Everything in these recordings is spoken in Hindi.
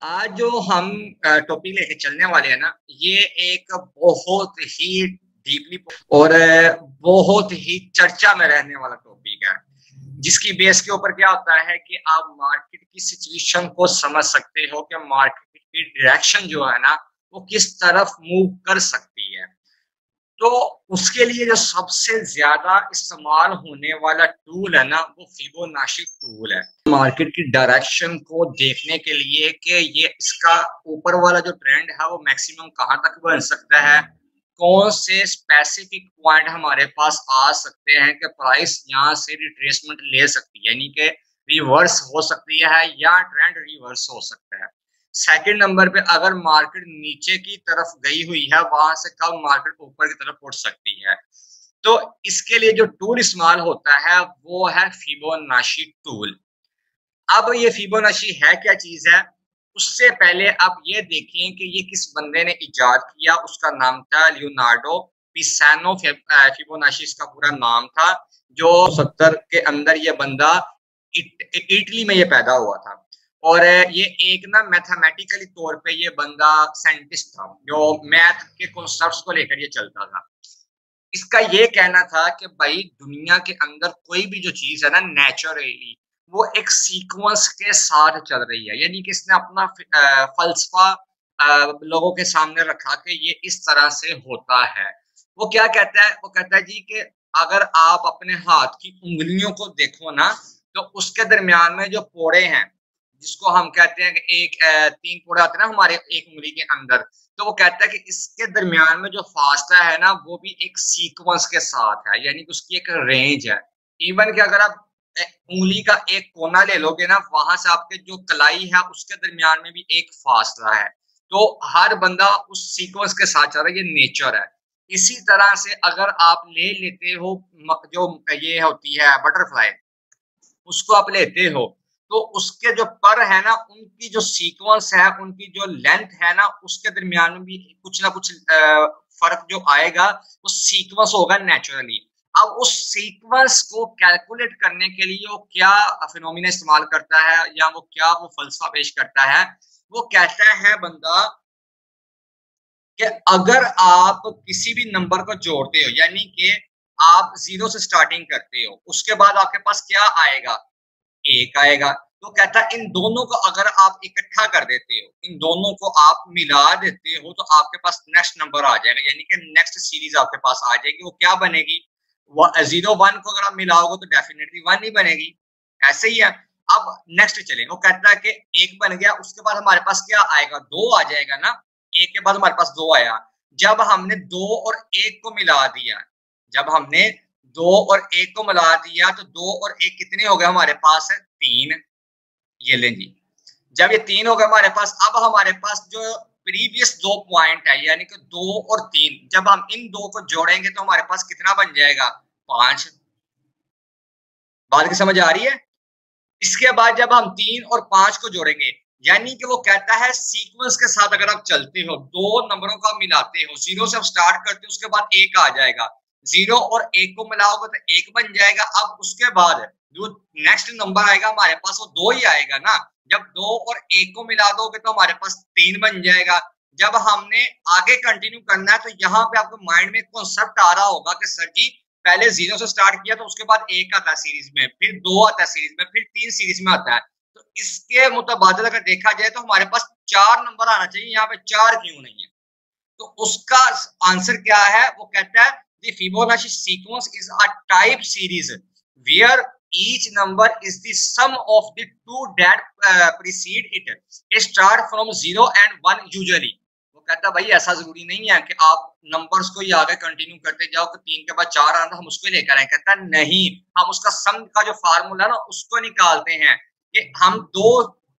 आज जो हम टॉपिक लेके चलने वाले हैं ना, ये एक बहुत ही डीपली और बहुत ही चर्चा में रहने वाला टॉपिक है, जिसकी बेस के ऊपर क्या होता है कि आप मार्केट की सिचुएशन को समझ सकते हो कि मार्केट की डायरेक्शन जो है ना, वो किस तरफ मूव कर सकती है। तो उसके लिए जो सबसे ज्यादा इस्तेमाल होने वाला टूल है ना, वो फिबोनाची टूल है। मार्केट की डायरेक्शन को देखने के लिए कि ये इसका ऊपर वाला जो ट्रेंड है वो मैक्सिमम कहाँ तक बन सकता है, कौन से स्पेसिफिक पॉइंट हमारे पास आ सकते हैं कि प्राइस यहाँ से रिट्रेसमेंट ले सकती है, यानी कि रिवर्स हो सकती है या ट्रेंड रिवर्स हो सकता है। सेकंड नंबर पे अगर मार्केट नीचे की तरफ गई हुई है, वहां से कब मार्केट ऊपर की तरफ उठ सकती है। तो इसके लिए जो टूल इस्तेमाल होता है वो है फिबोनाची टूल। अब ये फिबोनाची है क्या चीज है, उससे पहले आप ये देखें कि ये किस बंदे ने इजाद किया। उसका नाम था लियोनार्डो पिसानो फिबोनाची, इसका पूरा नाम था। जो 70 के अंदर ये बंदा इटली में ये पैदा हुआ था। और ये एक ना मैथमेटिकली तौर पे ये बंदा साइंटिस्ट था, जो मैथ के कॉन्सेप्ट्स को लेकर ये चलता था। इसका ये कहना था कि भाई दुनिया के अंदर कोई भी जो चीज है ना नेचुरली, वो एक सीक्वेंस के साथ चल रही है। यानी कि इसने अपना फलसफा लोगों के सामने रखा कि ये इस तरह से होता है। वो क्या कहता है, वो कहता है जी कि अगर आप अपने हाथ की उंगलियों को देखो ना, तो उसके दरमियान में जो पोड़े हैं, जिसको हम कहते हैं कि एक 3 पोड़े आते हैं ना हमारे एक उंगली के अंदर, तो वो कहता है कि इसके दरमियान में जो फासला है ना, वो भी एक सीक्वेंस के साथ है, यानी कि उसकी एक रेंज है। इवन कि अगर आप उंगली का एक कोना ले लोगे ना, वहां से आपके जो कलाई है उसके दरमियान में भी एक फासला है। तो हर बंदा उस सीक्वेंस के साथ चल रहा है, ये नेचर है। इसी तरह से अगर आप ले लेते हो जो ये होती है बटरफ्लाई, उसको आप लेते हो, तो उसके जो पर है ना, उनकी जो सीक्वेंस है, उनकी जो लेंथ है ना, उसके दरमियान में भी कुछ ना कुछ फर्क जो आएगा, वो सीक्वेंस होगा नेचुरली। अब उस सीक्वेंस को कैलकुलेट करने के लिए वो क्या फिनोमिना इस्तेमाल करता है, या वो क्या वो फलसफा पेश करता है। वो कहता है बंदा कि अगर आप किसी भी नंबर को जोड़ते हो, यानी कि आप जीरो से स्टार्टिंग करते हो, उसके बाद आपके पास क्या आएगा, एक आएगा। तो कहता है इन दोनों को अगर आप इकट्ठा कर देते हो, इन दोनों को आप मिला देते हो, तो आपके पास नेक्स्ट नंबर आ जाएगा, यानी कि नेक्स्ट सीरीज आपके पास आ जाएगी। वो क्या बनेगी, 0 1 को अगर आप मिलाओगे तो डेफिनेटली 1 ही बनेगी। ऐसे ही है। अब नेक्स्ट चले, वो कहता है कि एक बन गया, उसके बाद हमारे पास क्या आएगा, 2 आ जाएगा ना। एक के बाद हमारे पास 2 आया। जब हमने 2 और 1 को मिला दिया, जब हमने 2 और 1 को मिला दिया, तो 2 और 1 कितने हो गए हमारे पास, है 3। ये लें जी। जब ये 3 हो गए हमारे पास, अब हमारे पास जो प्रीवियस 2 पॉइंट है, यानी कि 2 और 3, जब हम इन 2 को जोड़ेंगे तो हमारे पास कितना बन जाएगा, 5। बात की समझ आ रही है। इसके बाद जब हम 3 और 5 को जोड़ेंगे, यानी कि वो कहता है सीक्वेंस के साथ अगर आप चलते हो, 2 नंबरों को आप मिलाते हो, 0 से आप स्टार्ट करते हो, उसके बाद 1 आ जाएगा, 0 और 1 को मिलाओगे तो 1 बन जाएगा। अब उसके बाद जो नेक्स्ट नंबर आएगा हमारे पास, वो 2 ही आएगा ना। जब 2 और 1 को मिला दोगे तो हमारे पास 3 बन जाएगा। जब हमने आगे कंटिन्यू करना है, तो यहाँ पे आपको माइंड में कॉन्सेप्ट आ रहा होगा कि सर जी पहले 0 से स्टार्ट किया, तो उसके बाद 1 आता है सीरीज में, फिर 2 आता है सीरीज में, फिर 3 सीरीज में आता है। तो इसके मुताबिक अगर देखा जाए तो हमारे पास 4 नंबर आना चाहिए, यहाँ पे 4 क्यों नहीं है। तो उसका आंसर क्या है, वो कहता है the Fibonacci sequence is a type series where each number is the sum of the two that precede it. It start from 0 and 1 usually. वो कहता है भाई ऐसा जरूरी नहीं है कि आप नंबर्स को ही आगे कंटिन्यू करते जाओ कि 3 के बाद 4 आना, हम उसको लेकर आए। कहता है नहीं, हम उसका सम का जो फार्मूला ना उसको निकालते हैं, कि हम दो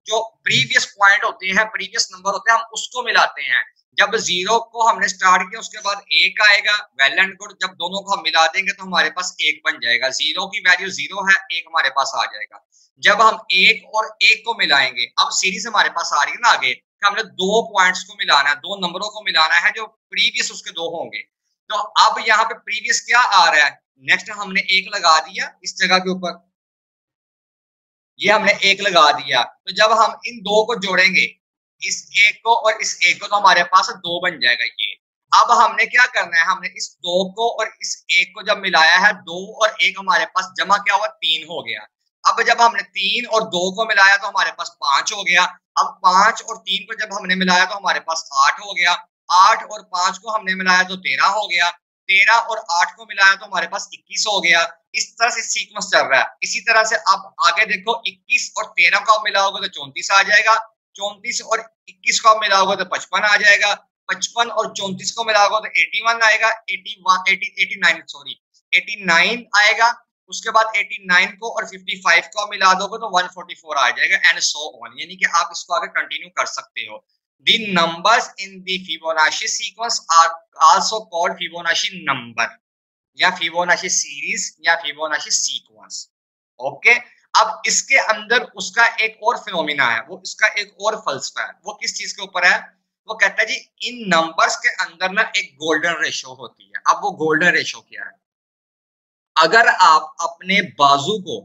जो प्रीवियस पॉइंट होते हैं, प्रीवियस नंबर होते हैं, हम उसको मिलाते हैं। जब 0 को हमने स्टार्ट किया, उसके बाद 1 आएगा, वेल एंड गुड। जब दोनों को हम मिला देंगे तो हमारे पास 1 बन जाएगा। 0 की वैल्यू 0 है, 1 हमारे पास आ जाएगा। जब हम 1 और 1 को मिलाएंगे, अब सीरीज हमारे पास आ रही है ना आगे, कि हमने 2 पॉइंट्स को मिलाना है, 2 नंबरों को मिलाना है जो प्रीवियस उसके 2 होंगे। तो अब यहाँ पे प्रीवियस क्या आ रहा है, नेक्स्ट हमने 1 लगा दिया इस जगह के ऊपर, ये हमने 1 लगा दिया। तो जब हम इन 2 को जोड़ेंगे, इस एक को और इस एक को, तो हमारे पास 2 बन जाएगा ये। अब हमने क्या करना है, हमने इस 2 को और इस एक को जब मिलाया है, 2 और 1 हमारे पास जमा क्या हुआ, 3 हो गया। अब जब हमने 3 और 2 को मिलाया तो हमारे पास 5 हो गया। अब 5 और 3 को जब हमने मिलाया तो हमारे पास 8 हो गया। 8 और 5 को हमने मिलाया तो 13 हो गया। 13 और 8 को मिलाया तो हमारे पास 21 हो गया। इस तरह से सीक्वेंस चल रहा है। इसी तरह से अब आगे देखो, 21 और 13 को आप मिलाओगे तो 34 आ जाएगा। 34 और 21 को आप मिलाओगे तो 55 आ जाएगा। 55 और 34 को मिलाओगे तो 81 आएगा। 89 सॉरी 89 आएगा। उसके बाद 89 को और 55 को मिला दोगे तो 144 आ जाएगा, एंड सो ऑन। यानी कि आप इसको आगे कंटिन्यू कर सकते हो। The numbers in the Fibonacci sequence are also called Fibonacci number या Fibonacci series या Fibonacci sequence। ओके, अब इसके अंदर उसका एक और फिनोमिना है, वो इसका एक और फलसफा है। वो किस चीज के ऊपर है? वो कहता है जी, इन नंबर्स के अंदर ना एक गोल्डन रेशो होती है। अब वो गोल्डन रेशो क्या है? अगर आप अपने बाजू को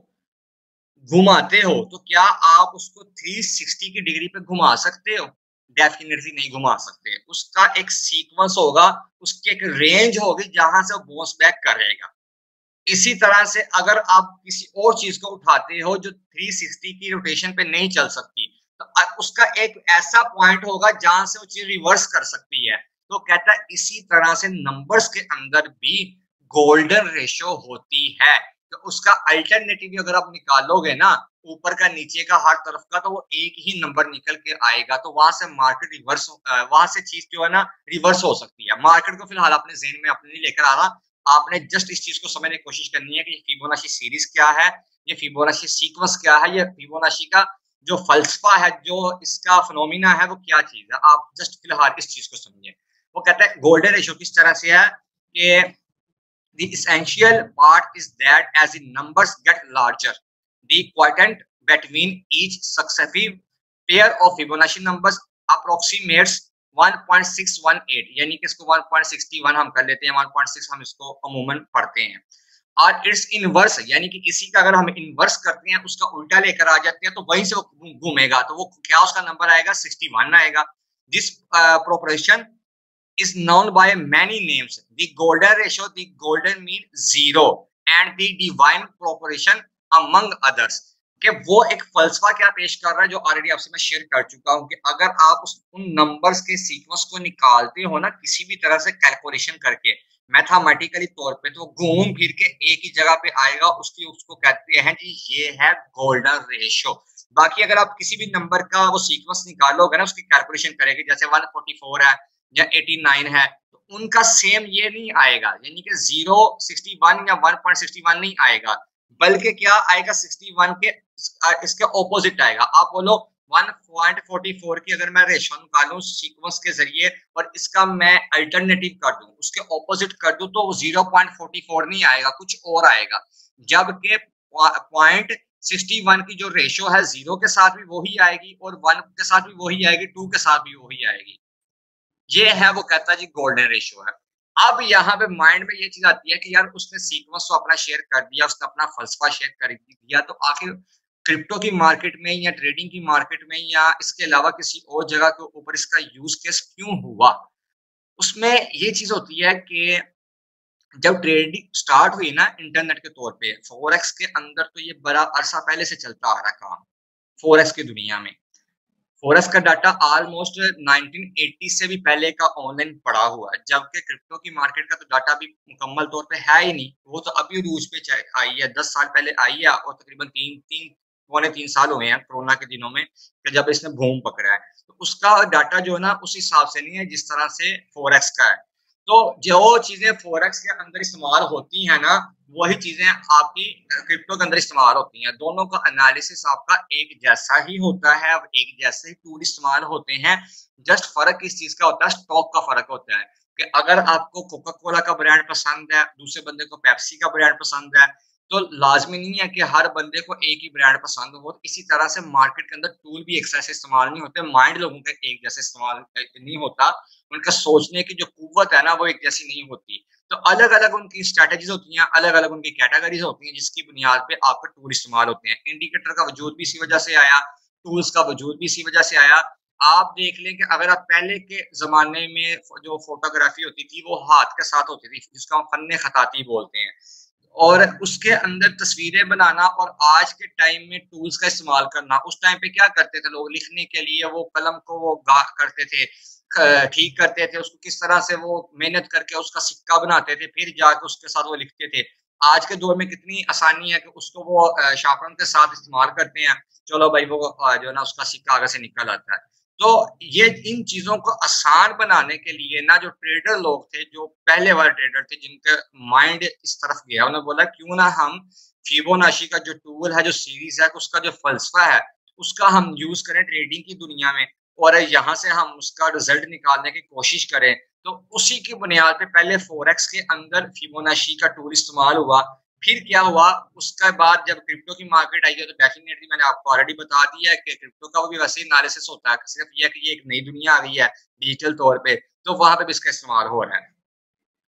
घुमाते हो तो क्या आप उसको 360 की डिग्री पे घुमा सकते हो? डेफिनेटली नहीं घुमा सकते। उसका एक सीक्वेंस होगा, उसकी एक रेंज होगी जहां से वो बाउंस बैक करेगा। इसी तरह से अगर आप किसी और चीज को उठाते हो जो 360 की रोटेशन पे नहीं चल सकती, तो उसका एक ऐसा पॉइंट होगा जहां से वो चीज रिवर्स कर सकती है। तो कहता है इसी तरह से नंबर्स के अंदर भी गोल्डन रेशो होती है। तो उसका अल्टरनेटिव अगर आप निकालोगे ना, ऊपर का नीचे का हर तरफ का, तो वो एक ही नंबर निकल के आएगा। तो वहां से मार्केट रिवर्स, वहां से चीज जो है ना रिवर्स हो सकती है। मार्केट को फिलहाल अपने ज़हन में अपने नहीं लेकर आ रहा, आपने जस्ट इस चीज को समझने की कोशिश करनी है कि फिबोनाची सीरीज क्या है, ये फिबोनाची सीक्वेंस क्या है, ये फिबोनाची का जो फलसफा है, जो इसका फिनोमिना है, वो क्या चीज है। आप जस्ट फिलहाल इस चीज को समझिए। वो कहता है गोल्डन रेशियो किस तरह से है कि the essential part is that as the numbers get larger, the quotient between each successive pair of Fibonacci numbers approximates 1.618, यानी कि इसको 1.61 हम कर लेते हैं, 1.6 हम इसको अमूमन पढ़ते हैं। और इट्स इनवर्स, यानी कि किसी का अगर हम इनवर्स करते हैं, उसका उल्टा लेकर आ जाते हैं, तो वहीं से वो घूमेगा, तो वो क्या उसका नंबर आएगा, 61 आएगा। This proportion is known by many names. The golden ratio, the golden mean, zero, and the divine proportion among others. कि वो एक फलसफा क्या पेश कर रहा है जो ऑलरेडी आपसे मैं शेयर कर चुका हूं, कि अगर आप उन नंबर्स के सीक्वेंस को निकालते हो ना किसी भी तरह से कैलकुलेशन करके मैथमेटिकली तौर पे, तो घूम फिर के एक ही जगह पे आएगा। उसको कहते हैं जी ये है गोल्डन रेशियो। बाकी अगर आप किसी भी नंबर का वो सीक्वेंस निकालोगे ना, उसकी कैलकुलेशन करेंगे, जैसे 144 है या 89 है, तो उनका सेम ये नहीं आएगा, यानी कि 061 या 1.61 नहीं आएगा, बल्कि क्या आएगा, 61 के इसके ऑपोजिट आएगा। आप बोलो 1.44 की अगर मैं रेशो निकालूं सीक्वेंस के जरिए और इसका मैं अल्टरनेटिव कर दूं, उसके ऑपोजिट कर दूं, तो 0.44 नहीं आएगा, कुछ और आएगा। जबकि 0.61 की जो रेशो है, 0 के साथ भी वही आएगी और 1 के साथ भी वही आएगी, 2 के साथ भी वही आएगी। ये है, वो कहता है जी गोल्डन रेशियो है। अब यहाँ पे माइंड में ये चीज आती है कि यार उसने सीक्वेंस तो अपना शेयर कर दिया, उसने अपना फलसफा शेयर कर दिया, तो आखिर क्रिप्टो की मार्केट में या ट्रेडिंग की मार्केट में या इसके अलावा किसी और जगह के ऊपर इसका यूज केस क्यों हुआ? उसमें ये चीज होती है कि जब ट्रेडिंग स्टार्ट हुई ना इंटरनेट के तौर पे, फॉरेक्स के अंदर, तो ये बड़ा अरसा पहले से चलता आ रहा काम फॉरेक्स की दुनिया में। फॉरेक्स का डाटा ऑलमोस्ट 1980 से भी पहले का ऑनलाइन पड़ा हुआ है, जबकि क्रिप्टो की मार्केट का तो डाटा भी मुकम्मल तौर पे है ही नहीं। वो तो अभी रूज पे आई है, 10 साल पहले आई है, और तकरीबन 3 साल हुए हैं कोरोना के दिनों में कि जब इसने बूम पकड़ा है। तो उसका डाटा जो है ना उस हिसाब से नहीं है जिस तरह से फॉरेक्स का है। तो जो चीजें फॉरेक्स के अंदर इस्तेमाल होती है ना, वही चीजें आपकी क्रिप्टो के अंदर इस्तेमाल होती हैं। दोनों का एनालिसिस आपका एक जैसा ही होता है, अब एक जैसे ही टूल इस्तेमाल होते हैं। जस्ट फर्क इस चीज का होता है, स्टॉक का फर्क होता है कि अगर आपको कोका कोला का ब्रांड पसंद है, दूसरे बंदे को पेप्सी का ब्रांड पसंद है, तो लाजमी नहीं है कि हर बंदे को एक ही ब्रांड पसंद हो। इसी तरह से मार्केट के अंदर टूल भी एक जैसे इस्तेमाल नहीं होते, माइंड लोगों का एक जैसे इस्तेमाल नहीं होता, उनका सोचने की जो कुव्वत है ना वो एक जैसी नहीं होती। तो अलग अलग उनकी स्ट्रेटेजीज होती हैं, अलग अलग उनकी कैटेगरीज होती हैं, जिसकी बुनियाद पे आपके टूल इस्तेमाल होते हैं। इंडिकेटर का वजूद भी इसी वजह से आया, टूल्स का वजूद भी इसी वजह से आया, आप देख लें कि अगर आप पहले के ज़माने में जो फ़ोटोग्राफ़ी होती थी, वो हाथ के साथ होती थी, जिसको हम फ़न्ने ख़ताती बोलते हैं। और उसके अंदर तस्वीरें बनाना और आज के टाइम में टूल्स का इस्तेमाल करना, उस टाइम पे क्या करते थे लोग लिखने के लिए वो कलम को वो गा करते थे, ठीक करते थे, उसको किस तरह से वो मेहनत करके उसका सिक्का बनाते थे, फिर जाके उसके साथ वो लिखते थे। आज के दौर में कितनी आसानी है कि उसको वो शार्पनर के साथ इस्तेमाल करते हैं, चलो भाई वो जो है ना उसका सिक्का आगे से निकल आता है। तो ये इन चीज़ों को आसान बनाने के लिए ना जो ट्रेडर लोग थे, जो पहले वाले ट्रेडर थे जिनका माइंड इस तरफ गया, उन्होंने बोला क्यों ना हम फिबोनाची का जो टूल है, जो सीरीज़ है, उसका जो फ़लसफ़ा है, उसका हम यूज़ करें ट्रेडिंग की दुनिया में और यहाँ से हम उसका रिज़ल्ट निकालने की कोशिश करें। तो उसी की बुनियाद पे पहले फ़ॉरेक्स के अंदर फिबोनाची का टूल इस्तेमाल हुआ। फिर क्या हुआ, उसके बाद जब क्रिप्टो की मार्केट आई है तो डेफिनेटली मैंने आपको ऑलरेडी बता दिया है कि क्रिप्टो का भी वैसे ही एनालिसिस होता है, सिर्फ ये है कि ये एक नई दुनिया आ गई है डिजिटल तौर पे, तो वहाँ पे भी इसका इस्तेमाल हो रहा है।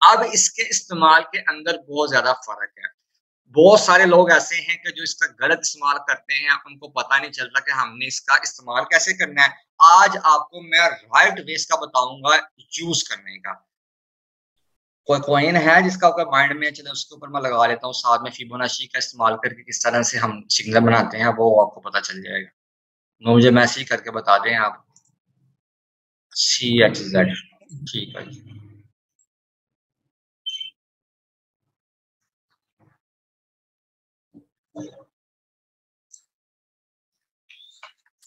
अब इसके इस्तेमाल के अंदर बहुत ज़्यादा फ़र्क है। बहुत सारे लोग ऐसे हैं कि जो इसका गलत इस्तेमाल करते हैं, उनको पता नहीं चलता कि हमने इसका इस्तेमाल कैसे करना है। आज आपको मैं राइट वे इसका बताऊँगा यूज़ करने का। कोई कॉइन है जिसका आपका माइंड में चले उसके ऊपर मैं लगा लेता हूँ, साथ में फिबोनाची का इस्तेमाल करके किस तरह से हम सिग्नल बनाते हैं, वो आपको पता चल जाएगा। मुझे मैसेज करके बता दें आप। CXZ ठीक है जी।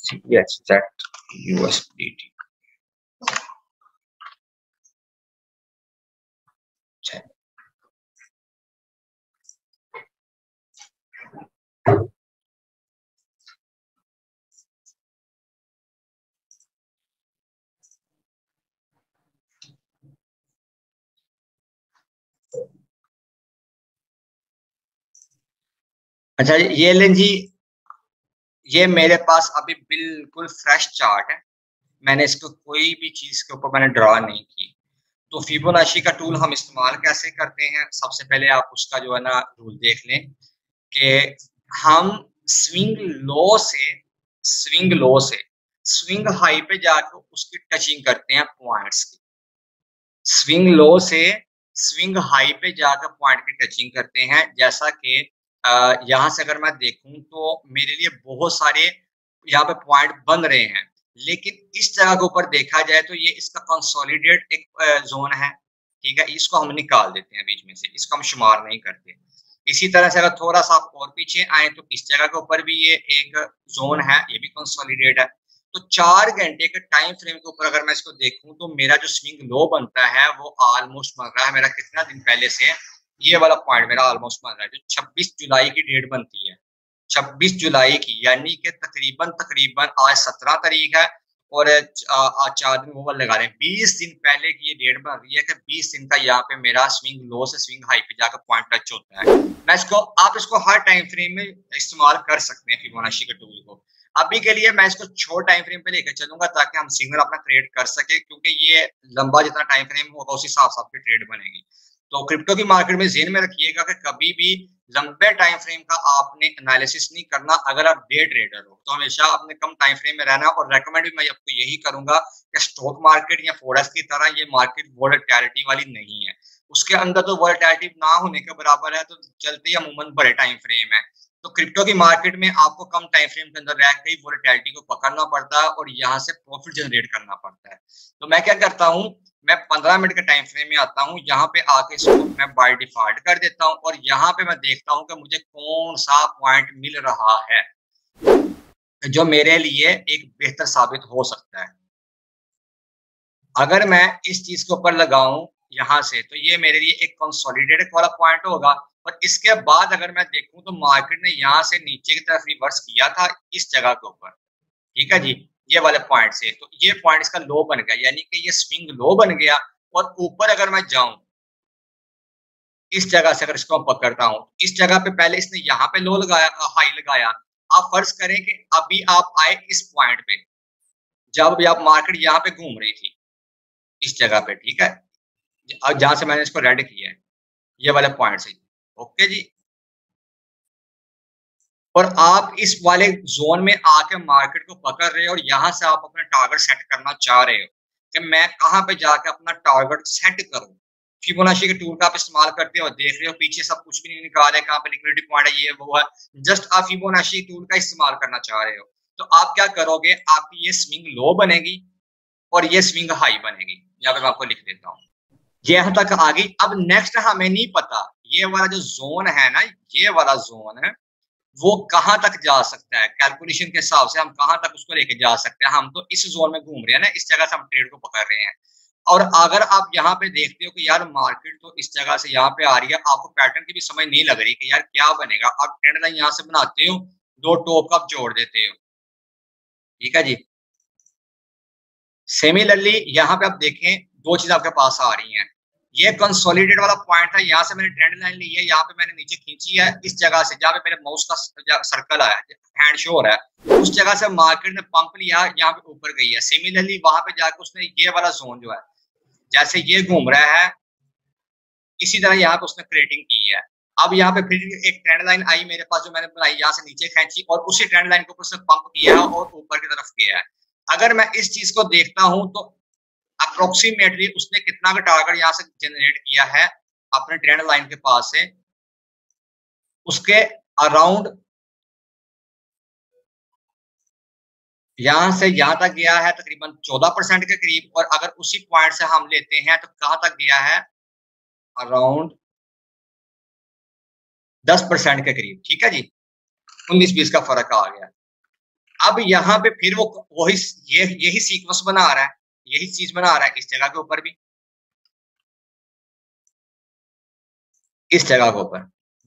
CXZ USDT अच्छा ये लें जी, ये मेरे पास अभी बिल्कुल फ्रेश चार्ट है। मैंने इसको कोई भी चीज़ के ऊपर मैंने ड्रा नहीं की। तो फिबोनाची का टूल हम इस्तेमाल कैसे करते हैं? सबसे पहले आप उसका जो है ना रूल देख लें कि हम स्विंग लो से स्विंग लो से स्विंग हाई पे जाकर उसकी टचिंग करते हैं पॉइंट्स की। स्विंग लो से स्विंग हाई पे जाकर पॉइंट की टचिंग करते हैं। जैसा कि यहाँ से अगर मैं देखूँ तो मेरे लिए बहुत सारे यहाँ पे पॉइंट बन रहे हैं। लेकिन इस जगह के ऊपर देखा जाए तो ये इसका कंसोलिडेट एक ज़ोन है, ठीक है? इसको हम निकाल देते हैं बीच में से, इसको हम शुमार नहीं करते। इसी तरह से अगर थोड़ा-सा आप और पीछे आएँ तो इस जगह के ऊपर भी ये एक ज़ोन है, ये भी कंसोलिडेट है। तो 4 घंटे के टाइम फ्रेम के ऊपर अगर मैं इसको देखूँ तो मेरा जो स्विंग लो बनता है वो ऑलमोस्ट बन रहा है मेरा कितना दिन पहले से, ये वाला पॉइंट मेरा ऑलमोस्ट बन रहा है, जो 26 जुलाई की डेट बनती है। 26 जुलाई की यानी कि तकरीबन आज 17 तारीख है और आज 4 दिन वो लगा रहे हैं। 20 दिन पहले की ये डेट बन रही है कि 20 दिन का यहाँ पे मेरा स्विंग लो से स्विंग हाई पे जाकर पॉइंट टच होता है। आप इसको हर टाइम फ्रेम में इस्तेमाल कर सकते हैं फिबोनाची के टूल को। अभी के लिए मैं इसको छोटे टाइम फ्रेम पे लेकर चलूंगा ताकि हम सिग्नल अपना क्रिएट कर सके, क्योंकि ये लंबा जितना टाइम फ्रेम होगा उसी हिसाब से आपकी ट्रेड बनेगी। तो क्रिप्टो की मार्केट में ज़हन में रखिएगा कि कभी भी लंबे टाइम फ्रेम का आपने एनालिसिस नहीं करना। अगर आप डे ट्रेडर हो तो हमेशा अपने कम टाइम फ्रेम में रहना, और रेकमेंड भी मैं आपको यही करूंगा कि स्टॉक मार्केट या फॉरेक्स की तरह ये मार्केट वोलेटिलिटी वाली नहीं है। उसके अंदर तो वोलेटिलिटी ना होने के बराबर है, तो चलते ही अमूमन बड़े टाइम फ्रेम है। तो क्रिप्टो की मार्केट में आपको कम टाइम फ्रेम के अंदर रह के वोलेटिलिटी को पकड़ना पड़ता है और यहाँ से प्रॉफिट जनरेट करना पड़ता है। तो मैं क्या करता हूँ, मैं 15 मिनट के टाइम फ्रेम में आता हूँ, यहाँ पे आके इसको मैं बाय डिफॉल्ट कर देता हूँ और यहाँ पे मैं देखता हूँ कि मुझे कौन सा पॉइंट मिल रहा है जो मेरे लिए एक बेहतर साबित हो सकता है। अगर मैं इस चीज के ऊपर लगाऊं यहाँ से, तो ये मेरे लिए एक कंसोलिडेटेड वाला पॉइंट होगा। और इसके बाद अगर मैं देखूं तो मार्केट ने यहाँ से नीचे की तरफ रिवर्स किया था इस जगह के ऊपर, ठीक है जी, ये वाले पॉइंट से। तो ये पॉइंट इसका लो बन गया, यानी कि ये स्विंग लो बन गया। और ऊपर अगर मैं जाऊं इस जगह से, अगर इसको मैं पकड़ता हूं, इस जगह पे पहले इसने यहाँ पे लो लगाया, हाई लगाया। आप फर्ज करें कि अभी आप आए इस पॉइंट पे, जब भी आप मार्केट यहाँ पे घूम रही थी इस जगह पे, ठीक है, जहां से मैंने इसको रेड किया है, ये वाले पॉइंट से। ओके जी। और आप इस वाले जोन में आके मार्केट को पकड़ रहे हो और यहाँ से आप अपना टारगेट सेट करना चाह रहे हो कि मैं कहाँ पे जाके अपना टारगेट सेट करूं। फिबोनाची के टूल का आप इस्तेमाल करते हो, देख रहे हो पीछे सब कुछ भी नहीं निकाल है, कहाँ पे लिक्विडिटी पॉइंट है, ये वो है, जस्ट आप फिबोनाची टूल का इस्तेमाल करना चाह रहे हो। तो आप क्या करोगे, आपकी ये स्विंग लो बनेगी और ये स्विंग हाई बनेगी। यहाँ पे मैं आपको लिख देता हूँ, ये यहाँ तक आ गई। अब नेक्स्ट हमें नहीं पता ये वाला जो जोन है ना, ये वाला जोन है वो कहाँ तक जा सकता है, कैलकुलेशन के हिसाब से हम कहाँ तक उसको लेके जा सकते हैं। हम तो इस जोन में घूम रहे हैं ना, इस जगह से हम ट्रेड को पकड़ रहे हैं। और अगर आप यहाँ पे देखते हो कि यार मार्केट तो इस जगह से यहाँ पे आ रही है, आपको पैटर्न की भी समझ नहीं लग रही कि यार क्या बनेगा, आप ट्रेंड लाइन यहाँ से बनाते हो, दो टॉप का जोड़ देते हो, ठीक है जी। सिमिलरली यहाँ पे आप देखें दो चीज आपके पास आ रही हैं, ये कंसोलिडेट वाला पॉइंट है, यहाँ से मैंने ट्रेंड लाइन ली है, यहाँ पे मैंने नीचे खींची है, इस जगह से जहाँ पे मेरे माउस का सर्कल आया, हैंड शो हो रहा है, उस जगह से मार्केट ने पंप लिया, यहाँ पे ऊपर गई है। सिमिलरली वहां पे जाकर उसने ये वाला जोन जो है, जैसे ये घूम रहा है, इसी तरह यहाँ पे उसने क्रिएटिंग की है। अब यहाँ पे फिर एक ट्रेंड लाइन आई मेरे पास जो मैंने बनाई, यहाँ से नीचे खींची और उसी ट्रेंड लाइन को उसने पंप किया है और ऊपर की तरफ किया है। अगर मैं इस चीज को देखता हूं तो अप्रोक्सीमेटली उसने कितना का टारगेट यहाँ से जनरेट किया है अपने ट्रेंड लाइन के पास से, उसके अराउंड यहां से यहां तक गया है तकरीबन 14% के करीब। और अगर उसी पॉइंट से हम लेते हैं तो कहां तक गया है, अराउंड 10% के करीब, ठीक है जी। 19-20 का फर्क आ गया। अब यहाँ पे फिर वो वही यही सीक्वेंस बना रहा है, यही चीज बना रहा है इस जगह के ऊपर भी, इस जगह के ऊपर।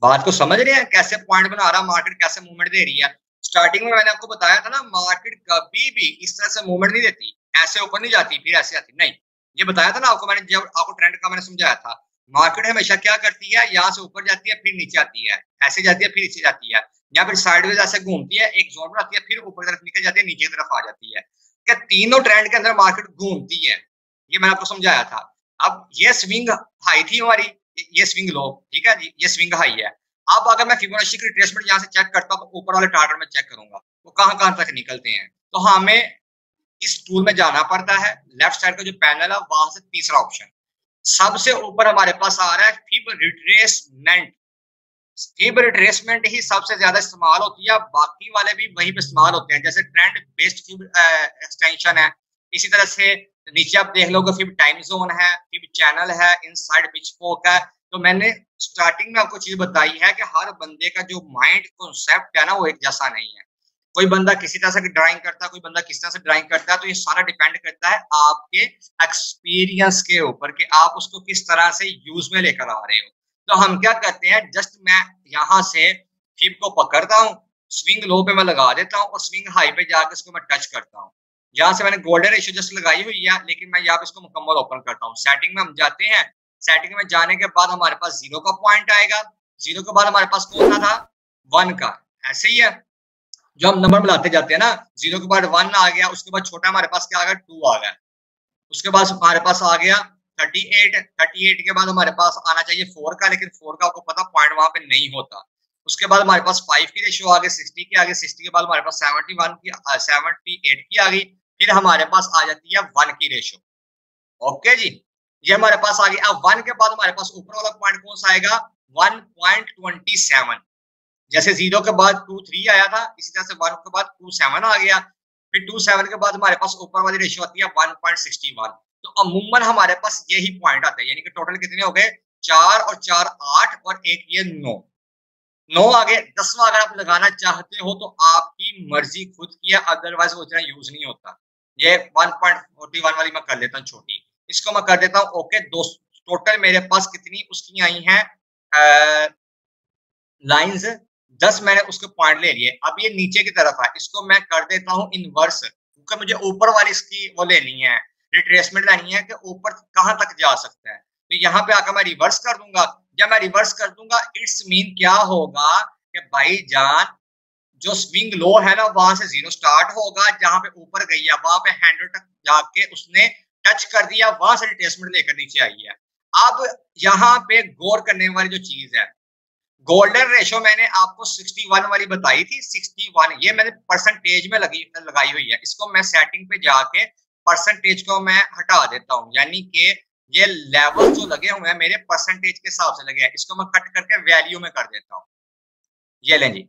बात को समझ रहे हैं कैसे पॉइंट बना रहा, मार्केट कैसे मूवमेंट दे रही है। स्टार्टिंग में मैंने आपको बताया था ना, मार्केट कभी भी इस तरह से मूवमेंट नहीं देती, ऐसे ऊपर नहीं जाती फिर ऐसे आती, नहीं। ये बताया था ना आपको मैंने, जब आपको ट्रेंड का मैंने समझाया था, मार्केट हमेशा क्या करती है, यहाँ से ऊपर जाती है फिर नीचे आती है, ऐसे जाती है फिर नीचे जाती है, या फिर साइडवेज ऐसे घूमती है, एक जोन बनाती है, फिर ऊपर की तरफ निकल जाती है, नीचे की तरफ आ जाती है। क्या तीनों ट्रेंड के अंदर मार्केट घूमती है, ये मैंने आपको समझाया था। अब ये स्विंग हाई थी हमारी, ये स्विंग लो, ठीक है जी, ये स्विंग हाई है। अब अगर मैं फिबोनाची की रिट्रेसमेंट यहाँ से चेक करता हूँ, ऊपर वाले टारगेट में चेक करूंगा वो कहाँ तक निकलते हैं, तो हमें इस टूल में जाना पड़ता है। लेफ्ट साइड का जो पैनल है वहां से तीसरा ऑप्शन सबसे ऊपर हमारे पास आ रहा है, फिब रिट्रेसमेंट। फिब रिट्रेसमेंट ही सबसे ज्यादा इस्तेमाल होती है, बाकी वाले भी वहीं पे इस्तेमाल होते हैं, जैसे ट्रेंड बेस्ड फिब एक्सटेंशन है। इसी तरह से नीचे आप देख लोगे फिब टाइम जोन है, फिब चैनल है, इनसाइड पिचफोर्क है। तो मैंने स्टार्टिंग में आपको चीज बताई है कि हर बंदे का जो माइंड कॉन्सेप्ट है ना वो एक जैसा नहीं है। कोई बंदा किसी तरह से ड्राइंग करता है, कोई बंदा किस तरह से ड्राइंग करता है, तो ये सारा डिपेंड करता है आपके एक्सपीरियंस के ऊपर कि आप उसको किस तरह से यूज में लेकर आ रहे हो। तो हम क्या करते हैं, जस्ट मैं यहाँ से फिब को पकड़ता हूँ, स्विंग लो पे मैं लगा देता हूँ और स्विंग हाई पे जाकर इसको मैं टच करता हूँ। यहाँ से मैंने गोल्डन रेशियो जस्ट लगाई हुई है, लेकिन मैं यहाँ पे इसको मुकम्मल ओपन करता हूँ। सेटिंग में हम जाते हैं, सेटिंग में जाने के बाद हमारे पास 0 का पॉइंट आएगा, 0 के बाद हमारे पास कौन सा था, 1 का, ऐसे ही है जो हम नंबर मिलाते जाते हैं ना। 0 के बाद 1 आ गया, उसके बाद छोटा हमारे पास क्या आ गया, 2 आ गया, उसके बाद हमारे पास आ गया 38 के बाद हमारे पास आना चाहिए 4 का, लेकिन 4 का आपको पता पॉइंट वहां पे नहीं होता। उसके बाद हमारे पास 5 की रेशियो आ गई, 60 की आ गई, 60 के बाद हमारे पास 78 की आ गई, फिर हमारे पास आ जाती है 1 की रेशियो। ओके जी, ये हमारे पास आ गई। अब 1 के बाद हमारे पास ऊपर वाला पॉइंट कौन सा आएगा, 1.27। जैसे 0 के बाद 2.3 आया था, इसी तरह से 1 के बाद 2.7 आ गया, फिर 2.7 के बाद हमारे पास ऊपर वाली रेशियो आती है 1.61। तो अमूमन हमारे पास यही पॉइंट आते हैं, यानी कि टोटल कितने हो गए, 4 और 4 8 और एक ये 9 आ गए। 10वां अगर आप लगाना चाहते हो तो आपकी मर्जी खुद की है, अदरवाइज वो इतना यूज नहीं होता। ये 1.41 वाली मैं कर लेता हूँ छोटी, इसको मैं कर देता हूँ ओके। टोटल मेरे पास कितनी उसकी आई हैं लाइंस, 10 मैंने उसके पॉइंट ले लिए। अब ये नीचे की तरफ है, इसको मैं कर देता हूँ इनवर्स, क्योंकि मुझे ऊपर वाली इसकी वो लेनी है, रिट्रेसमेंट लेनी है कि ऊपर कहां तक जा सकता है। तो यहाँ पे आकर मैं रिवर्स कर दूंगा। जब मैं रिवर्स कर दूंगा इट्स मीन क्या होगा कि भाई जान जो स्विंग लो है ना वहां से 0 स्टार्ट होगा, जहां पे ऊपर गई है वहां पे हैंडल तक जाके उसने टच कर दिया, वहां से रिट्रेसमेंट लेकर नीचे आई है। अब यहाँ पे गौर करने वाली जो चीज है, गोल्डन रेशो मैंने आपको 61 वाली बताई थी, 61 ये मैंने परसेंटेज में लगाई हुई है। इसको मैं सेटिंग पे जाके परसेंटेज को मैं हटा देता हूँ, यानी कि ये लेवल जो लगे हुए हैं मेरे परसेंटेज के हिसाब से लगे हैं, इसको मैं कट करके वैल्यू में कर देता हूँ। ये लें जी,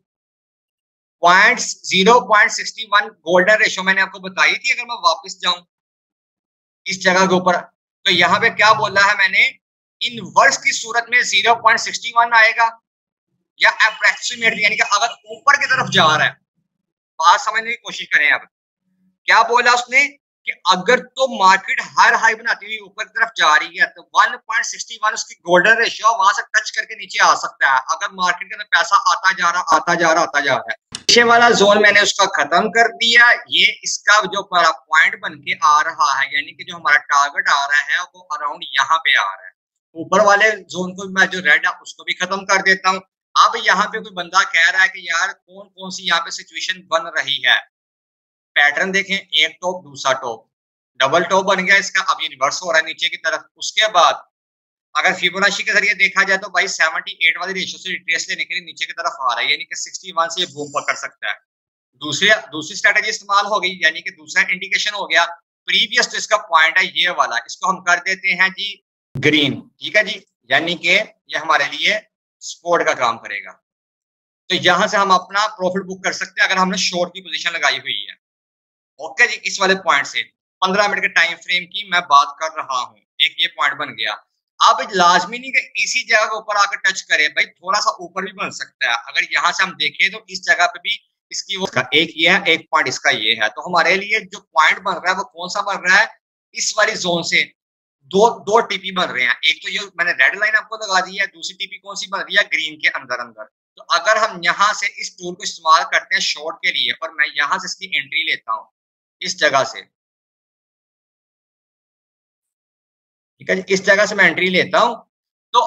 0.61 गोल्डन रेशो मैंने आपको बताई थी। अगर मैं वापस जाऊं इस जगह के ऊपर, तो यहाँ पे क्या बोला है मैंने, इनवर्स की सूरत में 0.61 आएगा, या अप्रोक्सीमेट यानी कि अगर ऊपर की तरफ जा रहा है, बात समझने की कोशिश करें। अब क्या बोला उसने कि अगर तो मार्केट हायर हाई बनाती हुई ऊपर की तरफ जा रही है तो 1.61 उसकी गोल्डन रेशियो वहां से टच करके नीचे आ सकता है। अगर मार्केट के अंदर पैसा आता जा रहा है, पीछे वाला जोन मैंने उसका खत्म कर दिया। ये इसका जो पॉइंट बन के आ रहा है, यानी कि जो हमारा टारगेट आ रहा है वो अराउंड यहाँ पे आ रहा है। ऊपर वाले जोन को मैं जो रेड है उसको भी खत्म कर देता हूँ। अब यहाँ पे कोई बंदा कह रहा है कि यार कौन कौन सी यहाँ पे सिचुएशन बन रही है, पैटर्न देखें, एक टॉप दूसरा टॉप, डबल टॉप बन गया इसका, अब ये रिवर्स हो रहा है नीचे की तरफ। उसके बाद अगर फिबोनाची के जरिए देखा जाए तो भाई 78 वाली रेशियो से रिट्रेस लेने के लिए नीचे की तरफ आ रहा है, यानी कि 61 से ये बूम पकड़ सकता है। दूसरी स्ट्रेटेजी इस्तेमाल हो गई, यानी कि दूसरा इंडिकेशन हो गया। प्रीवियस जो इसका पॉइंट है ये वाला, इसको हम कर देते हैं जी ग्रीन, ठीक है जी, यानी कि ये हमारे लिए सपोर्ट का काम करेगा। तो यहां से हम अपना प्रॉफिट बुक कर सकते हैं अगर हमने शॉर्ट की पोजीशन लगाई हुई है। ओके जी, इस वाले पॉइंट से 15 मिनट के टाइम फ्रेम की मैं बात कर रहा हूं, एक ये पॉइंट बन गया। अब लाजमी नहीं कि इसी जगह के ऊपर आकर टच करे, भाई थोड़ा सा ऊपर भी बन सकता है। अगर यहां से हम देखें तो इस जगह पे भी इसकी वो एक ये है, एक पॉइंट इसका ये है। तो हमारे लिए जो पॉइंट बन रहा है वो कौन सा बन रहा है, इस वाली जोन से दो टीपी बन रहे हैं। एक तो ये मैंने रेड लाइन आपको लगा दी है, दूसरी टीपी कौन सी बन रही है, ग्रीन के अंदर अंदर। तो अगर हम यहाँ से इस टूल को इस्तेमाल करते हैं शॉर्ट के लिए और मैं यहाँ से इसकी एंट्री लेता हूँ इस जगह से, ठीक है, इस जगह से मैं एंट्री लेता हूं, तो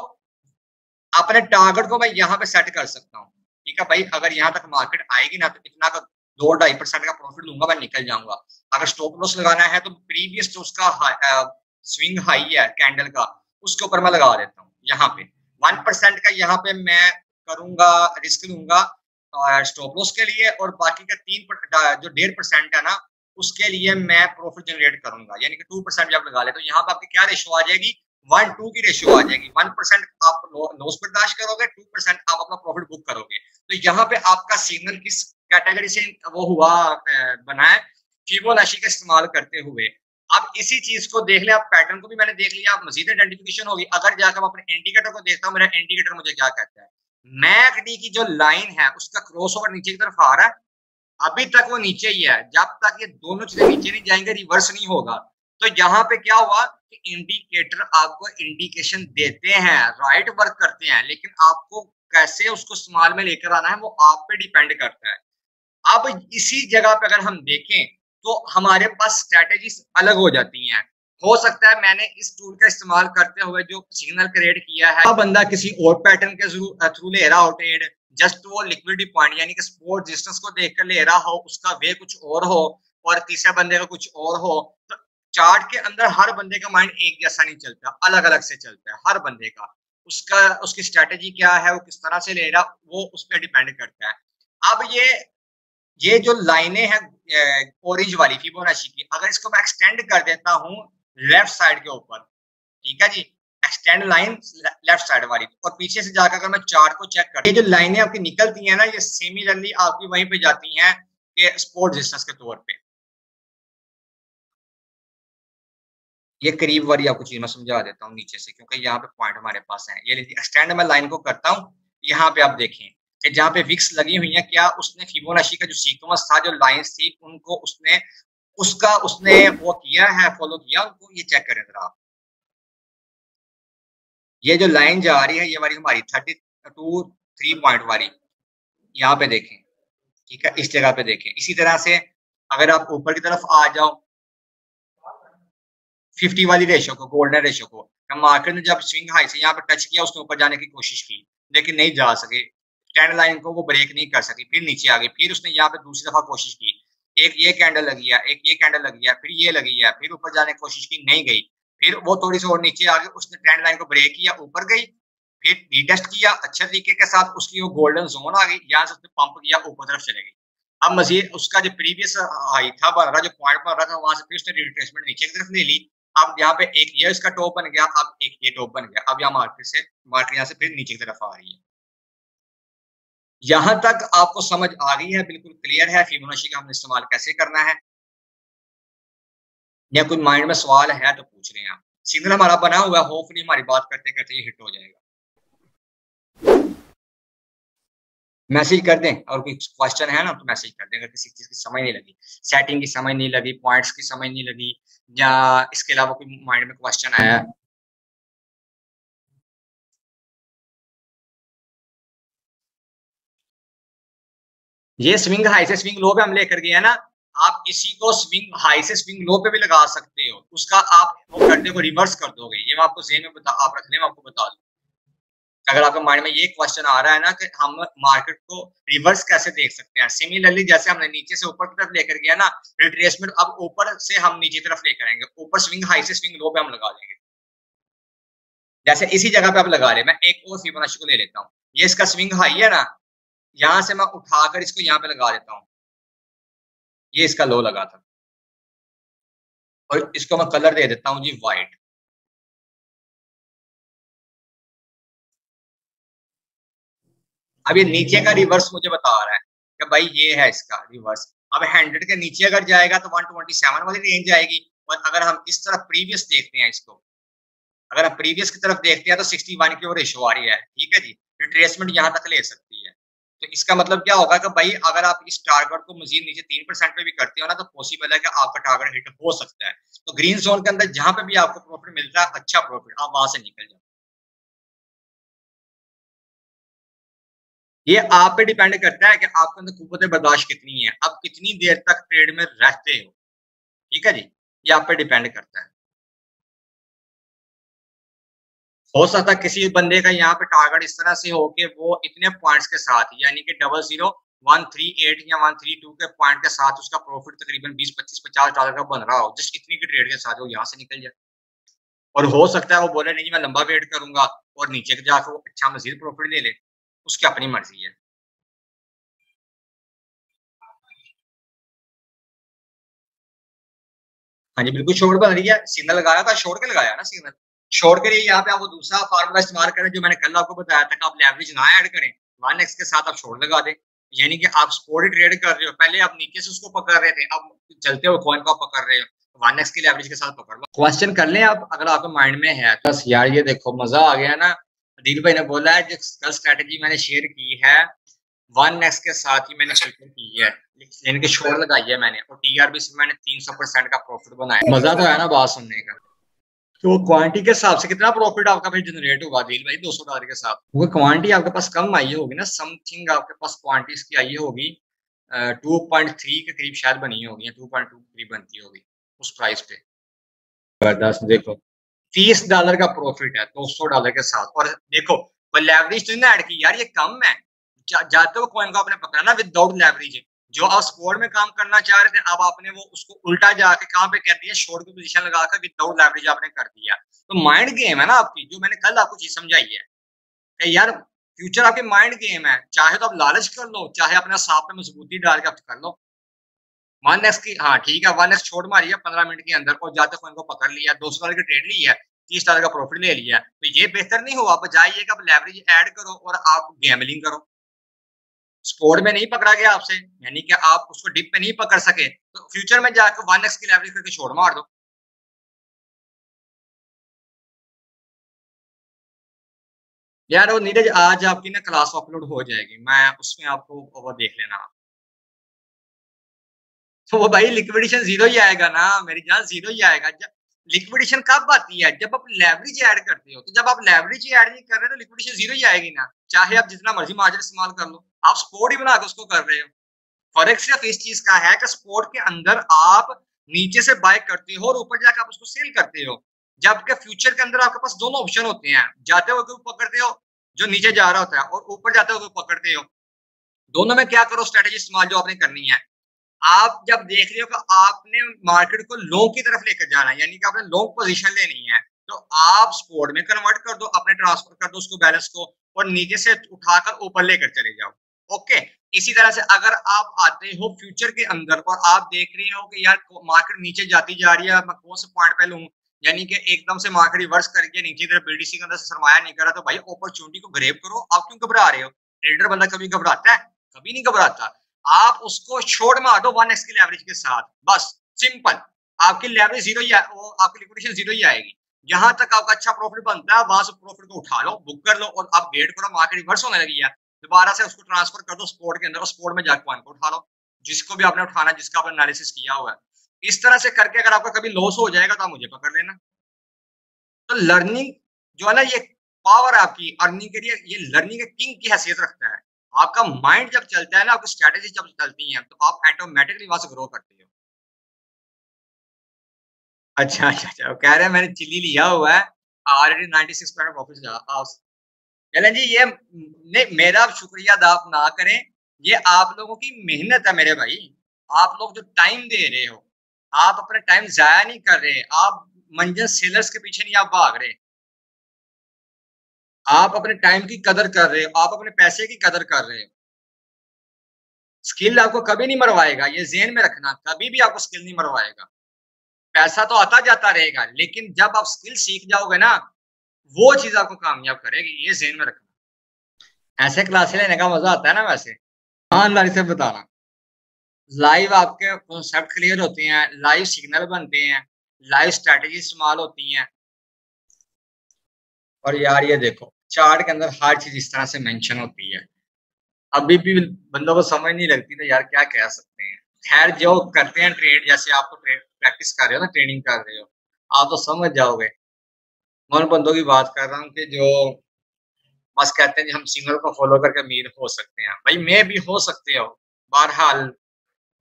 अपने टारगेट को मैं यहां पे सेट कर सकता हूं। ठीक है भाई, अगर यहां तक मार्केट आएगी ना तो इतना का 2-2.5% का प्रॉफिट लूंगा, मैं निकल जाऊंगा। अगर स्टॉप लॉस लगाना है तो प्रीवियस जो उसका स्विंग हाई है कैंडल का, उसके ऊपर मैं लगा देता हूँ। यहाँ पे 1% का यहाँ पे मैं करूंगा, रिस्क लूंगा स्टॉप लॉस के लिए, और बाकी का 3 जो 1.5% है ना उसके लिए मैं प्रॉफिट जनरेट करूंगा, यानी कि 2% जब लगा ले तो यहाँ पे आपकी क्या रेशियो आ जाएगी, 1-2 की रेशियो आ जाएगी। 1% आप लॉस बर्दाश्त करोगे, 2% आप अपना प्रॉफिट बुक करोगे। तो यहाँ पे आपका सिग्नल किस कैटेगरी से वो हुआ बना है, फिबोनाची का इस्तेमाल करते हुए। अब इसी चीज को देख ले, आप पैटर्न को भी मैंने देख लिया, मजीद आइडेंटिफिकेशन होगी। अगर जाकर मैं अपने इंडिकेटर को देखता हूँ, मेरा इंडिकेटर मुझे क्या कहता है, मैकडी की जो लाइन है उसका क्रॉसओवर नीचे की तरफ आ रहा है, अभी तक वो नीचे ही है। जब तक ये दोनों चीजें नीचे नहीं जाएंगे रिवर्स नहीं होगा। तो यहाँ पे क्या हुआ कि इंडिकेटर आपको इंडिकेशन देते हैं, राइट वर्क करते हैं, लेकिन आपको कैसे उसको इस्तेमाल में लेकर आना है वो आप पे डिपेंड करता है। अब इसी जगह पे अगर हम देखें तो हमारे पास स्ट्रेटेजीज अलग हो जाती हैं। हो सकता है मैंने इस टूल का इस्तेमाल करते हुए जो सिग्नल क्रिएट किया है, बंदा किसी और पैटर्न के थ्रू ले रहा हो ट्रेड, जस्ट वो लिक्विडिटी पॉइंट यानी कि सपोर्ट रेजिस्टेंस को देखकर ले रहा हो, उसका वे कुछ और हो और तीसरे बंदे का कुछ और हो। तो चार्ट के अंदर हर बंदे का माइंड एक जैसा नहीं चलता, अलग अलग से चलता है हर बंदे का। उसका उसकी स्ट्रेटेजी क्या है, वो किस तरह से ले रहा, वो उस पर डिपेंड करता है। अब ये जो लाइनें हैं ऑरेंज वाली फिबोनाची की, अगर इसको मैं एक्सटेंड कर देता हूँ लेफ्ट साइड के ऊपर, ठीक है जी, एक्सटेंड लाइन लेफ्ट साइड वाली, और पीछे से जाकर अगर मैं चार्ट को चेक कर, ये जो लाइनें आपकी निकलती हैं ना, ये सिमिलरली आपकी वहीं पे जाती हैं कि सपोर्ट रेजिस्टेंस के तौर पे। ये करीब वाली आपको चीज मैं समझा देता हूँ नीचे से, क्योंकि यहाँ पे पॉइंट हमारे पास है। ये एक्सटेंड मैं लाइन को करता हूँ, यहाँ पे आप देखें कि जहाँ पे विक्स लगी हुई है, क्या उसने फिबोनाची का जो सीक्वेंस था, जो लाइंस थी, उनको उसने वो किया है, फॉलो किया उनको। ये चेक करें जरा आप, ये जो लाइन जा रही है ये वाली हमारी 32-3 पॉइंट वाली, यहाँ पे देखें, ठीक है, इस जगह पे देखें। इसी तरह से अगर आप ऊपर की तरफ आ जाओ 50 वाली रेशो को, गोल्डन रेशो को, मार्केट ने जब स्विंग हाई से यहाँ पे टच किया, उसने ऊपर जाने की कोशिश की लेकिन नहीं जा सके, कैंडल लाइन को वो ब्रेक नहीं कर सकी, फिर नीचे आ गई। फिर उसने यहाँ पे दूसरी दफा कोशिश की, एक ये कैंडल लगी है, एक ये कैंडल लगी है, फिर ये लगी है, फिर ऊपर जाने की कोशिश की, नहीं गई। फिर वो थोड़ी सी और नीचे आ गई, उसने ट्रेंड लाइन को ब्रेक किया, ऊपर गई, फिर रीटेस्ट किया अच्छे तरीके के साथ, उसकी वो गोल्डन जोन आ गई, यहाँ से उसने पंप किया ऊपर तरफ चले गई। अब मजीद उसका जो प्रीवियस हाई था बन रहा, जो पॉइंट बन रहा था, वहां से फिर उसने रिट्रेसमेंट नीचे की तरफ ले ली। अब यहाँ पे एक ये इसका टॉप बन गया, अब एक ये टॉप बन गया। अब यहाँ मार्केट यहाँ से फिर नीचे की तरफ आ रही है। यहां तक आपको समझ आ गई है, बिल्कुल क्लियर है फिबोनाची का हमने इस्तेमाल कैसे करना है, या कोई माइंड में सवाल है तो पूछ रहे हैं आप। सिग्नल हमारा बना हुआ है, होपफुली हमारी बात करते करते ये हिट हो जाएगा। मैसेज कर दें, और कोई क्वेश्चन है ना तो मैसेज कर दें, अगर किसी चीज की समझ नहीं लगी, सेटिंग की समझ नहीं लगी, पॉइंट्स की समझ नहीं लगी, या इसके अलावा कोई माइंड में क्वेश्चन आया। ये स्विंग हाई से स्विंग लो पे हम लेकर गए हैं ना, आप इसी को स्विंग हाई से स्विंग लो पे भी लगा सकते हो। उसका आप वो करने को रिवर्स कर दोगे, ये मैं आपको ज़हन में बता, आप रखने में आपको बता दूं। अगर आपके माइंड में ये क्वेश्चन आ रहा है ना कि हम मार्केट को रिवर्स कैसे देख सकते हैं, सिमिलरली जैसे हमने नीचे से ऊपर की तरफ लेकर गया ना रिट्रेसमेंट, अब ऊपर से हम नीचे की तरफ लेकर आएंगे, ऊपर स्विंग हाई से स्विंग लो पे हम लगा देंगे। जैसे इसी जगह पे आप लगा रहे, मैं एक और फिबोनाची को ले लेता हूँ, ये इसका स्विंग हाई है ना, यहां से मैं उठाकर इसको यहाँ पे लगा देता हूँ, ये इसका लो लगा था, और इसको मैं कलर दे देता हूँ जी व्हाइट। अब ये नीचे का रिवर्स मुझे बता रहा है कि भाई ये है इसका रिवर्स। अब 100 के नीचे अगर जाएगा तो 127 वाली रेंज आएगी, और अगर हम इस तरफ प्रीवियस देखते हैं इसको, अगर हम प्रीवियस की तरफ देखते हैं तो 61 की ओर रेशो आ रही है, ठीक है जी, रिट्रेसमेंट यहाँ तक ले सकती है। तो इसका मतलब क्या होगा कि भाई अगर आप इस टारगेट को मजीद नीचे 3% पे भी करते हो ना, तो पॉसिबल है कि आपका टारगेट हिट हो सकता है। तो ग्रीन जोन के अंदर जहां पे भी आपको प्रॉफिट मिल रहा है, अच्छा प्रॉफिट, आप वहां से निकल जाओ। ये आप पे डिपेंड करता है कि आपके अंदर कुव्वत बर्दाश्त कितनी है, आप कितनी देर तक ट्रेड में रहते हो, ठीक है जी, ये आप पे डिपेंड करता है। हो सकता है किसी बंदे का यहाँ पे टारगेट इस तरह से हो कि वो इतने पॉइंट्स के साथ, यानी कि 00138 या 132 के पॉइंट के साथ उसका प्रॉफिट तकरीबन 20 25 50 डॉलर का बन रहा हो, जस्ट इतनी की ट्रेड के साथ वो यहाँ से निकल जाए। और हो सकता है वो बोले नहीं जी मैं लंबा वेट करूंगा और नीचे जाकर वो अच्छा मजीद प्रॉफिट ले ले, उसकी अपनी मर्जी है। हाँ जी बिल्कुल शॉर्ट बन रही है, सिग्नल लगाया था, छोड़ के लगाया ना सिग्नल, छोड़ के लिए यहाँ पे आप वो दूसरा फार्मूला इस्तेमाल करें जो मैंने कल आपको बताया था कि आप लेवरेज ना ऐड करें, 1x के साथ आप छोड़ लगा दें। यानी कि आप स्पोर्ट ट्रेड कर रहे हो, पहले आप नीचे से उसको पकड़ रहे थे, अब चलते हुए कॉइन को पकड़ रहे हो, 1x की लेवरेज के साथ पकड़ लो। क्वेश्चन कर लें आप अगर आपके माइंड में है। बस यार ये देखो मजा आ गया ना, दिल भाई ने बोला है जो कल स्ट्रेटेजी मैंने शेयर की है 1x के साथ ही मैंने फिल्टर की है, यानी कि शोर लगाई है मैंने, और टीआरबी से मैंने 300% का प्रॉफिट बनाया। मजा तो है ना बात सुनने का। तो क्वांटिटी के हिसाब से कितना प्रॉफिट आपका फिर जनरेट हुआ दिल भाई $200 के साथ? वो क्वांटिटी आपके पास कम आई होगी ना, समथिंग आपके पास क्वांटिटी की आई होगी 2.3 के करीब शायद बनी होगी, 2.2 करीब बनती होगी उस प्राइस पे। जबरदस्त, देखो $30 का प्रॉफिट है $200 के साथ। और देखो वो लेवरेज तो ना ऐड की यार, ये कम है, जाते हुए कॉइन को आपने पकड़ा ना विदाउट लेवरेज, जो आप स्पोर्ट में काम करना चाह रहे थे अब आपने वो उसको उल्टा जाके कहां पे कर दिया, शॉर्ट की पोजीशन लगाकर विदाउट लेवरेज आपने कर दिया। तो माइंड गेम है ना आपकी, जो मैंने कल आपको चीज समझाई है कि यार फ्यूचर आपके माइंड गेम है, चाहे तो आप लालच कर लो, चाहे अपने सांप में मजबूती डाल के आप कर लो। 1x की हाँ ठीक है, 1x छोड़ मारी है 15 मिनट के अंदर, और जाते कॉइन को पकड़ लिया, $200 की ट्रेड ली है, $30 का प्रॉफिट ले लिया, तो ये बेहतर नहीं हुआ? बजाय ये कि आप लेवरेज ऐड करो और आप गैमलिंग करो। स्पोर्ट में नहीं पकड़ा गया आपसे, यानी कि आप उसको डिप पे नहीं पकड़ सके, तो फ्यूचर में जाकर 1x की लेवरेज करके छोड़ मार दो। यार वो नीरज आज आपकी ना क्लास अपलोड हो जाएगी, मैं उसमें आपको वो देख लेना आप। तो वो भाई लिक्विडेशन जीरो ही आएगा ना मेरी जान, जीरो ही आएगा। लिक्विडेशन कब आती है? जब आप लेवरेज ऐड करते हो। तो जब आप लेवरेज ऐड नहीं कर रहे तो लिक्विडेशन जीरो ही आएगी ना, चाहे आप जितना मर्जी मार्जिन इस्तेमाल कर लो, आप स्पोर्ट ही बना के उसको कर रहे हो। फर्क सिर्फ इस चीज का है कि स्पोर्ट के अंदर आप नीचे से बाय करते हो और ऊपर जाकर आप उसको सेल करते हो, जबकि फ्यूचर के अंदर आपके पास दोनों ऑप्शन होते हैं, जाते हुए को पकड़ते हो जो नीचे जा रहा होता है, और ऊपर जाते हुए पकड़ते हो। दोनों में क्या करो स्ट्रेटेजी इस्तेमाल जो आपने करनी है, आप जब देख रहे हो कि आपने मार्केट को लॉन्ग की तरफ लेकर जाना है, यानी कि आपने लॉन्ग पोजीशन लेनी है, तो आप स्पोर्ट में कन्वर्ट कर दो, अपने ट्रांसफर कर दो उसको बैलेंस को, और नीचे से उठाकर ऊपर लेकर चले जाओ। ओके, इसी तरह से अगर आप आते हो फ्यूचर के अंदर और आप देख रहे हो कि यार मार्केट नीचे जाती जा रही है, मैं कौन से पॉइंट पे लूं, यानी कि एकदम से मार्केट रिवर्स करके नीचे तरफ बीडीसी के अंदर से सरमाया नहीं कर रहा, तो भाई अपॉर्चुनिटी को ग्रैब करो। आप क्यों घबरा रहे हो? ट्रेडर बंदा कभी घबराता है? कभी नहीं घबराता। आप उसको छोड़ मार दो 1x की लेवरेज के साथ, बस सिंपल। आपकी लेवरेज जीरो ही, वो आपकी लिक्विडेशन जीरो ही आएगी। जहां तक आपका अच्छा प्रॉफिट बनता है वहां से प्रॉफिट को उठा लो, बुक कर लो, और आप वेट करो मार्केट रिवर्स होने लगी है, दोबारा से उसको ट्रांसफर कर दो स्पोर्ट के अंदर, और स्पोर्ट में जाकर पॉइंट को उठा लो, जिसको भी आपने उठाना, जिसका आपने एनालिसिस किया हुआ है। इस तरह से करके अगर आपका कभी लॉस हो जाएगा तो आप मुझे पकड़ लेना। तो लर्निंग जो है ना, ये पावर आपकी अर्निंग के लिए, ये लर्निंग के किंग की हैसियत रखता है। आपका माइंड जब चलता है ना, आपकी स्ट्रेटेजी जब चलती है, तो आप ऑटोमेटिकली वहां से ग्रो करते हो। अच्छा अच्छा अच्छा, वो कह रहे हैं मैंने चिल्ली लिया हुआ है, ऑलरेडी 96% प्रॉफिट जा। चलें जी, ये नहीं, मेरा आप शुक्रिया अदा आप ना करें, ये आप लोगों की मेहनत है मेरे भाई। आप लोग जो टाइम दे रहे हो, आप अपना टाइम जाया नहीं कर रहे, आप मंजर सेलर्स के पीछे नहीं आप भाग रहे, आप अपने टाइम की कदर कर रहे हो, आप अपने पैसे की कदर कर रहे हो। स्किल आपको कभी नहीं मरवाएगा, ये ज़हन में रखना, कभी भी आपको स्किल नहीं मरवाएगा। पैसा तो आता जाता रहेगा, लेकिन जब आप स्किल सीख जाओगे ना, वो चीज़ आपको कामयाब करेगी, ये ज़हन में रखना। ऐसे क्लासें लेने का मज़ा आता है ना वैसे। ईमानदारी से बताना, लाइव आपके कॉन्सेप्ट क्लियर होते हैं, लाइव सिग्नल बनते हैं, लाइव स्ट्रैटेजी इस्तेमाल होती हैं। और यार ये देखो, चार्ट के अंदर हर चीज़ इस तरह से मेंशन होती है। अभी भी बंदों को समझ नहीं लगती, तो यार क्या कह सकते हैं। खैर, जो करते हैं ट्रेड, जैसे आप तो प्रैक्टिस कर रहे हो ना, ट्रेनिंग कर रहे हो, आप तो समझ जाओगे। मैं उन बंदों की बात कर रहा हूँ कि जो बस कहते हैं कि हम सिग्नल को फॉलो करके अमीर हो सकते हैं। भाई मैं भी हो सकते हो, बहरहाल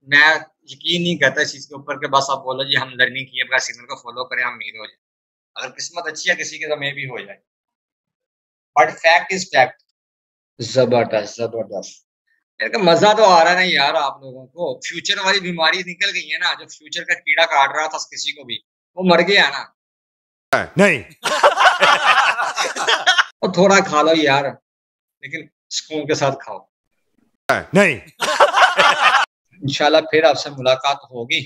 मैं यकीन नहीं करता इस चीज़ के ऊपर कि बस आप बोलो जी हम लर्निंग किए बगैर सिग्नल को फॉलो करें हम अमीर हो जाए। अगर किस्मत अच्छी है किसी की तो मैं भी हो जाए, बट फैक्ट इज फैक्ट। जबरदस्त जबरदस्त। यार मजा तो आ रहा है ना यार, आप लोगों को फ्यूचर वाली बीमारी निकल गई है ना, जो फ्यूचर का कीड़ा काट रहा था किसी को भी, वो मर गया ना। नहीं। और थोड़ा खा लो यार, लेकिन सुकून के साथ खाओ। नहीं। इंशाल्लाह फिर आपसे मुलाकात होगी।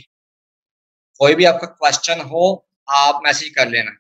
कोई भी आपका क्वेश्चन हो आप मैसेज कर लेना।